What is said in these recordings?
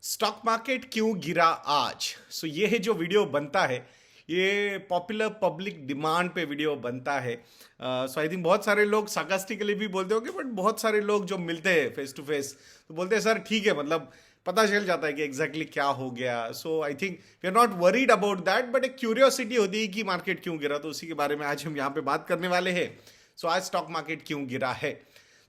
Stock market क्यों गिरा आज? ये है जो वीडियो बनता है, ये पॉपुलर पब्लिक डिमांड पे वीडियो बनता है। आई थिंक बहुत सारे लोग सार्कास्टिकली भी बोलते होंगे, बट बहुत सारे लोग जो मिलते हैं फेस टू फेस तो बोलते हैं सर ठीक है, मतलब पता चल जाता है कि एग्जैक्टली क्या हो गया। I think we are not worried about that, but एक क्यूरियोसिटी होती है कि मार्केट क्यों गिरा, तो उसी के बारे में आज हम यहाँ पे बात करने वाले हैं। आज स्टॉक मार्केट क्यों गिरा है?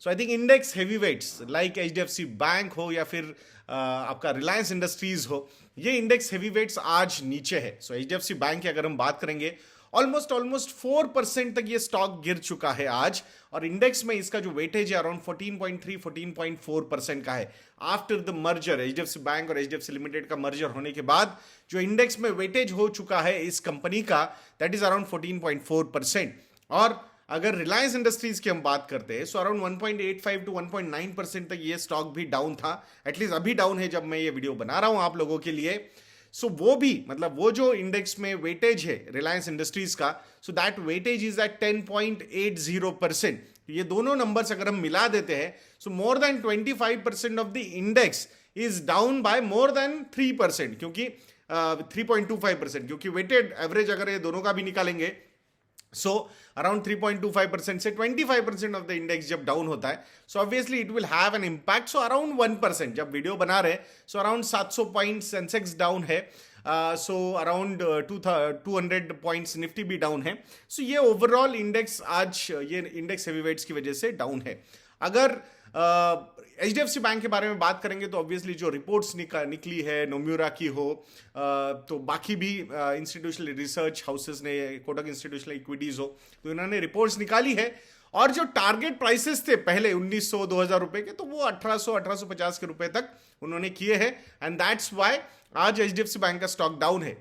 I think index heavy weights like HDFC bank हो या फिर आपका रिलायंस इंडस्ट्रीज हो, ये इंडेक्स हेवी वेट्स आज नीचे है। HDFC बैंक की अगर हम बात करेंगे, ऑलमोस्ट 4% तक ये स्टॉक गिर चुका है आज, और इंडेक्स में इसका जो वेटेज है अराउंड 14.3 14.4% का है। After the merger, HDFC bank और HDFC लिमिटेड का मर्जर होने के बाद जो इंडेक्स में वेटेज हो चुका है इस कंपनी का, दैट इज अराउंड 14.4%। और अगर रिलायंस इंडस्ट्रीज की हम बात करते हैं, अराउंड 1.85 टू 1.9% तक ये स्टॉक भी डाउन था। एटलीस्ट अभी डाउन है जब मैं ये वीडियो बना रहा हूं आप लोगों के लिए। वो भी मतलब वो जो इंडेक्स में वेटेज है रिलायंस इंडस्ट्रीज का, दैट वेटेज इज एट 10.80%। ये दोनों नंबर्स अगर हम मिला देते हैं, more than 25% of the index is down by more than 3%, क्योंकि 3.25%, क्योंकि वेटेड एवरेज अगर ये दोनों का भी निकालेंगे, अराउंड 3.25% से 25% ऑफ द इंडेक्स जब डाउन होता है, obviously it will have an impact. Around 1%, जब वीडियो बना रहे अराउंड 700 पॉइंट सेंसेक्स डाउन है, अराउंड 200 पॉइंट्स निफ्टी भी डाउन है। ये ओवरऑल इंडेक्स आज ये इंडेक्स हेवीवेट्स की वजह से डाउन है। अगर HDFC बैंक के बारे में बात करेंगे तो ऑब्वियसली जो रिपोर्ट्स निकली है नोम्यूरा की हो, तो बाकी भी इंस्टीट्यूशनल रिसर्च हाउसेस ने, कोटक इंस्टीट्यूशनल इक्विटीज हो, तो इन्होंने रिपोर्ट्स निकाली है। और जो टारगेट प्राइसेस थे पहले 1900-2000 रुपए के, तो वो 1800-1850 के रुपए तक उन्होंने किए हैं, एंड दैट्स वाई आज HDFC बैंक का स्टॉक डाउन है।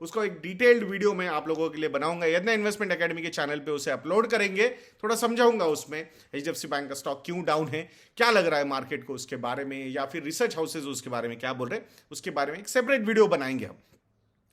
उसको एक डिटेल्ड वीडियो में आप लोगों के लिए बनाऊंगा, यदि इन्वेस्टमेंट एकेडमी के चैनल पे उसे अपलोड करेंगे, थोड़ा समझाऊंगा उसमें HDFC बैंक का स्टॉक क्यों डाउन है, क्या लग रहा है मार्केट को उसके बारे में, या फिर रिसर्च हाउसेज उसके बारे में क्या बोल रहे हैं, उसके बारे में एक सेपरेट वीडियो बनाएंगे हम।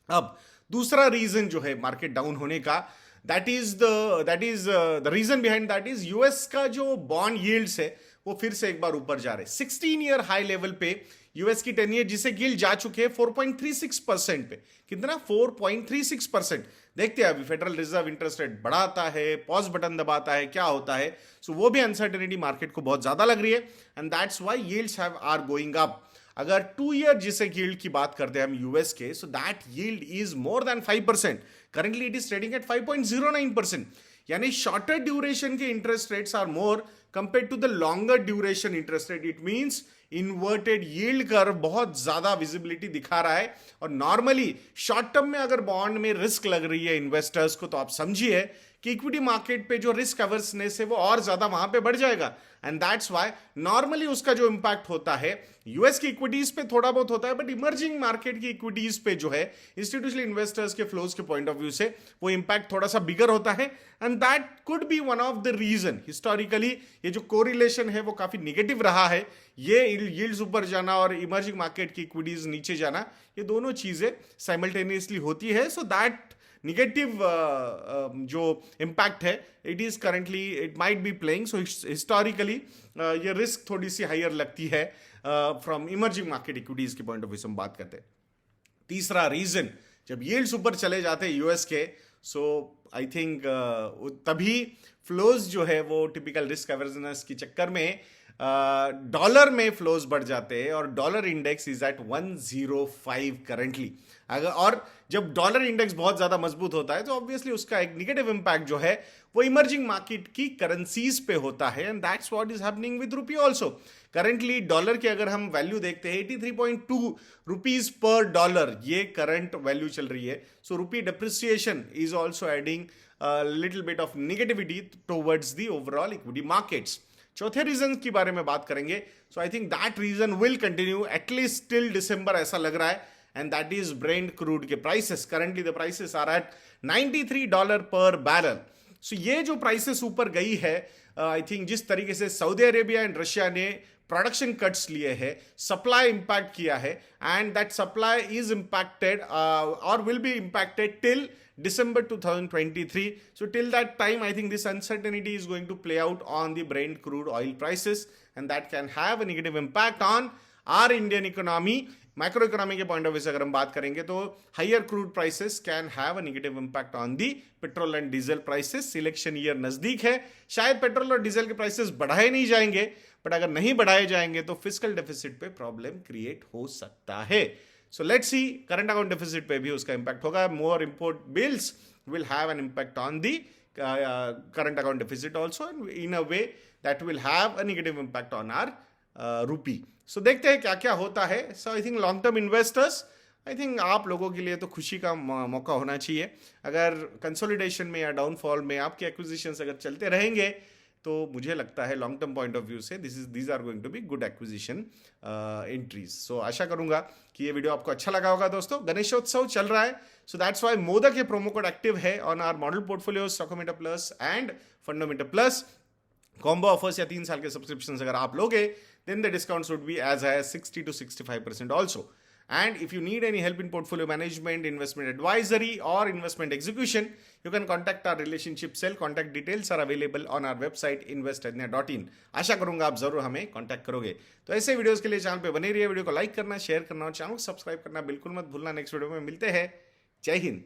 अब दूसरा रीजन जो है मार्केट डाउन होने का, that is the reason behind that is US का जो बॉन्ड यील्ड्स है वो फिर से एक बार ऊपर जा रहे हैं। 16 ईयर हाई लेवल पे यूएस की 10 ईयर जिसे गिल जा चुके हैं 4.36% पे। कितना? 4.36%। देखते हैं अभी फेडरल रिजर्व इंटरेस्ट रेट बढ़ाता है, पॉज बटन दबाता है, क्या होता है। वो भी अनसर्टेनिटी मार्केट को बहुत ज्यादा लग रही है, and that's why yields are going up. अगर 2 ईयर जिसे यील्ड की बात करते हैं हम यूएस के, that yield is more than 5%। Currently it is trading at 5.09%। यानी शॉर्टर ड्यूरेशन के interest rates are more compare to the longer duration interest rate. It means inverted yield curve बहुत ज्यादा विजिबिलिटी दिखा रहा है। और नॉर्मली शॉर्ट टर्म में अगर बॉन्ड में रिस्क लग रही है इन्वेस्टर्स को, तो आप समझिए कि इक्विटी मार्केट पे जो रिस्क अवर्सनेस है वो और ज्यादा वहां पे बढ़ जाएगा, एंड दैट्स व्हाई नॉर्मली उसका जो इंपैक्ट होता है यूएस की इक्विटीज पे थोड़ा बहुत होता है, बट इमर्जिंग मार्केट की इक्विटीज पे जो है इंस्टीट्यूशनल इन्वेस्टर्स के फ्लोज के पॉइंट ऑफ व्यू से वो इंपैक्ट थोड़ा सा बिगर होता है, and that could be one of the reason. Historically ये जो कोरिलेशन है वो काफी निगेटिव रहा है। ये यील्ड्स ऊपर जाना और इमर्जिंग मार्केट की इक्विटीज नीचे जाना, ये दोनों चीजें साइमल्टेनियसली होती है। दैट निगेटिव जो इम्पैक्ट है it is currently it might be playing. Historically ये रिस्क थोड़ी सी हायर लगती है फ्रॉम इमर्जिंग मार्केट इक्विटीज के पॉइंट ऑफ व्यू से हम बात करते हैं। तीसरा रीजन, जब यील्ड्स ऊपर चले जाते हैं यूएस के, आई थिंक तभी फ्लोज जो है वो टिपिकल रिस्क अवेयरनेस के चक्कर में डॉलर में फ्लोज बढ़ जाते हैं, और dollar index is at 105 currently. और जब डॉलर इंडेक्स बहुत ज्यादा मजबूत होता है तो ऑब्वियसली उसका एक निगेटिव इंपैक्ट जो है वो इमर्जिंग मार्केट की करेंसीज पे होता है, and that's what is happening with rupee also. Currently dollar की अगर हम वैल्यू देखते हैं 83.2 रुपीज पर डॉलर, ये करंट वैल्यू चल रही है। Rupee depreciation is also adding little bit of negativity towards the overall equity markets. चौथे रीजन की बारे में बात करेंगे, I think that reason will continue at least till December, ऐसा लग रहा है, and that is Brent crude के prices. Currently the prices are at $93 per barrel. ये जो प्राइसेस ऊपर गई है, आई थिंक जिस तरीके से सऊदी अरेबिया एंड रशिया ने प्रोडक्शन कट्स लिए हैं, सप्लाई इंपैक्ट किया है, and that supply is impacted और will be impacted till December 2023. So till that time, I think this uncertainty is going to play out on the Brent crude oil prices, and that can have a negative impact on our Indian economy macro economy के point of view से अगर हम बात करेंगे तो higher crude prices can have a negative impact on the petrol and diesel prices. Election year नजदीक है, शायद पेट्रोल और डीजल के प्राइसेस बढ़ाए नहीं जाएंगे, बट अगर नहीं बढ़ाए जाएंगे तो फिस्कल डेफिसिट पे प्रॉब्लम क्रिएट हो सकता है। So let's see, current account deficit पे भी उसका इंपैक्ट होगा। More import bills will have an impact on the current account deficit also, and in a way that will have a negative impact on our rupee. So देखते हैं क्या क्या होता है। So I think long term investors, I think आप लोगों के लिए तो खुशी का मौका होना चाहिए। अगर कंसोलिडेशन में या डाउनफॉल में आपके एक्विजिशंस अगर चलते रहेंगे तो मुझे लगता है long term point of view से these are going to be good acquisition entries. So आशा करूंगा कि ये वीडियो आपको अच्छा लगा होगा। दोस्तों, गणेशोत्सव चल रहा है, सो दैट्स वाई मोदक के प्रोमो कोड एक्टिव है on our model portfolio stockometer plus and fundometer plus. Combo offers या 3 साल के सब्सक्रिप्शन अगर आप लोगे then the discounts would be as high 60 to 65% also. And if you need any help in portfolio management, investment advisory or investment execution, you can contact our relationship cell. Contact details are available on our website investadnya.in. आशा करूंगा आप जरूर हमें contact करोगे। तो ऐसे videos के लिए channel पे बने रहिए, वीडियो को लाइक करना, शेयर करना और चैनल को सब्सक्राइब करना बिल्कुल मत भूलना। नेक्स्ट वीडियो में मिलते हैं। जय हिंद।